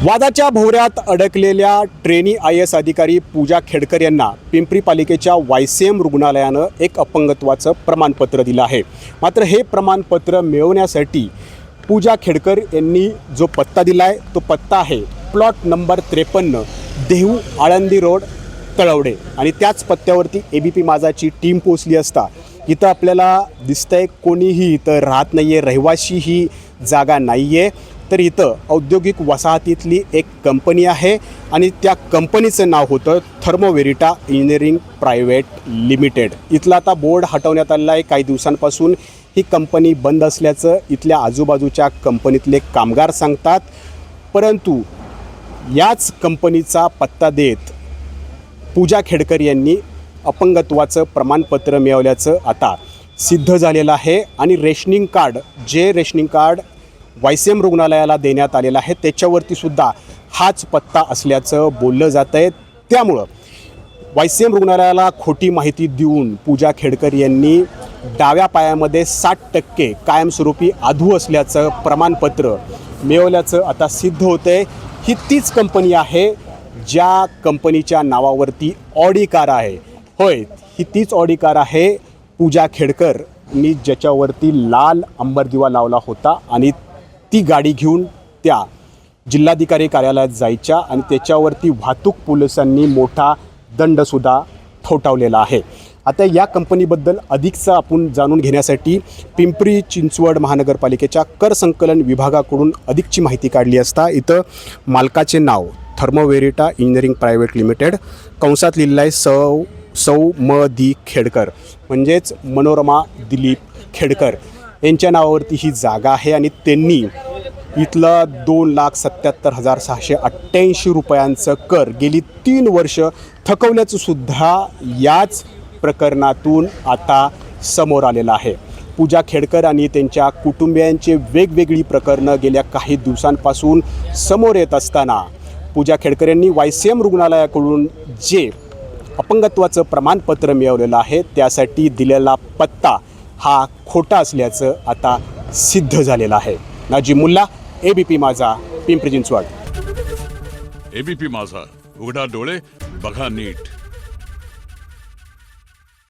वादाच्या भोवऱ्यात अडकलेल्या ट्रेनी IAS अधिकारी पूजा खेडकर यांना पिंपरी पालिकेच्या YCM रुग्णालयानं एक अपंगत्वाचं प्रमाणपत्र दिलं आहे। मात्र हे प्रमाणपत्र मिळवण्यासाठी पूजा खेडकर यांनी जो पत्ता दिला आहे तो पत्ता आहे plot number 53 Dehu Alandi road Talwade आणि त्याच पत्त्यावरती ABP माझाची टीम पोहोचली असता इथं आपल्याला दिसतंय कोणीही इथं राहत नाही आहे, रहिवाशी ही जागा नाही आहे। तर इथं औद्योगिक वसाहतीतली एक कंपनी आहे आणि त्या कंपनीचं नाव होतं थर्मोवेरिटा इंजिनिअरिंग प्रायव्हेट लिमिटेड। इथला आता बोर्ड हटवण्यात आलेला आहे। काही दिवसांपासून ही कंपनी बंद असल्याचं इथल्या आजूबाजूच्या कंपनीतले कामगार सांगतात, परंतु याच कंपनीचा पत्ता देत पूजा खेडकर यांनी अपंगत्वाचं प्रमाणपत्र मिळवल्याचं आता सिद्ध झालेलं आहे आणि रेशनिंग कार्ड YCM रुग्णालयाला देण्यात आलेला आहे त्याच्यावरती सुद्धा हाच पत्ता असल्याचं बोललं जातं आहे। त्यामुळं YCM रुग्णालयाला खोटी माहिती देऊन पूजा खेडकर यांनी डाव्या पायामध्ये 60% कायमस्वरूपी आधू असल्याचं प्रमाणपत्र मिळवल्याचं आता सिद्ध होतं आहे। ही तीच कंपनी आहे ज्या कंपनीच्या नावावरती ऑडी कार आहे। होय, ही तीच ऑडी कार आहे पूजा खेडकरनी ज्याच्यावरती लाल अंबर दिवा लावला होता आणि ती गाडी घेऊन त्या जिल्हाधिकारी कार्यालयात जायच्या आणि त्याच्यावरती वाहतूक पोलिसांनी मोठा दंडसुद्धा ठोठावलेला आहे। आता या कंपनीबद्दल अधिकचं आपण जाणून घेण्यासाठी पिंपरी चिंचवड महानगरपालिकेच्या कर संकलन विभागाकडून अधिकची माहिती काढली असता इथं मालकाचे नाव थर्मोवेरिटा इंजिनिअरिंग प्रायव्हेट लिमिटेड कंसात लिहिलं आहे सौ म दी खेडकर म्हणजेच मनोरमा दिलीप खेडकर यांच्या नावावरती ही जागा आहे आणि त्यांनी इथलं 2,77,688 रुपयांचं कर गेली 3 वर्ष थकवल्याचं सुद्धा याच प्रकरणातून आता समोर आलेलं आहे। पूजा खेडकर आणि त्यांच्या कुटुंबियांचे वेगवेगळी प्रकरणं गेल्या काही दिवसांपासून समोर येत असताना पूजा खेडकर यांनी YCM रुग्णालयाकडून जे अपंगत्वाचं प्रमाणपत्र मिळवलेलं आहे त्यासाठी दिलेला पत्ता हा खोटा असल्याचं आता सिद्ध झालेलं आहे। नाजिम मुल्ला, ABP माझा, पिंपरी चिंचवड। ABP माझा, उघडा डोळे बघा नीट।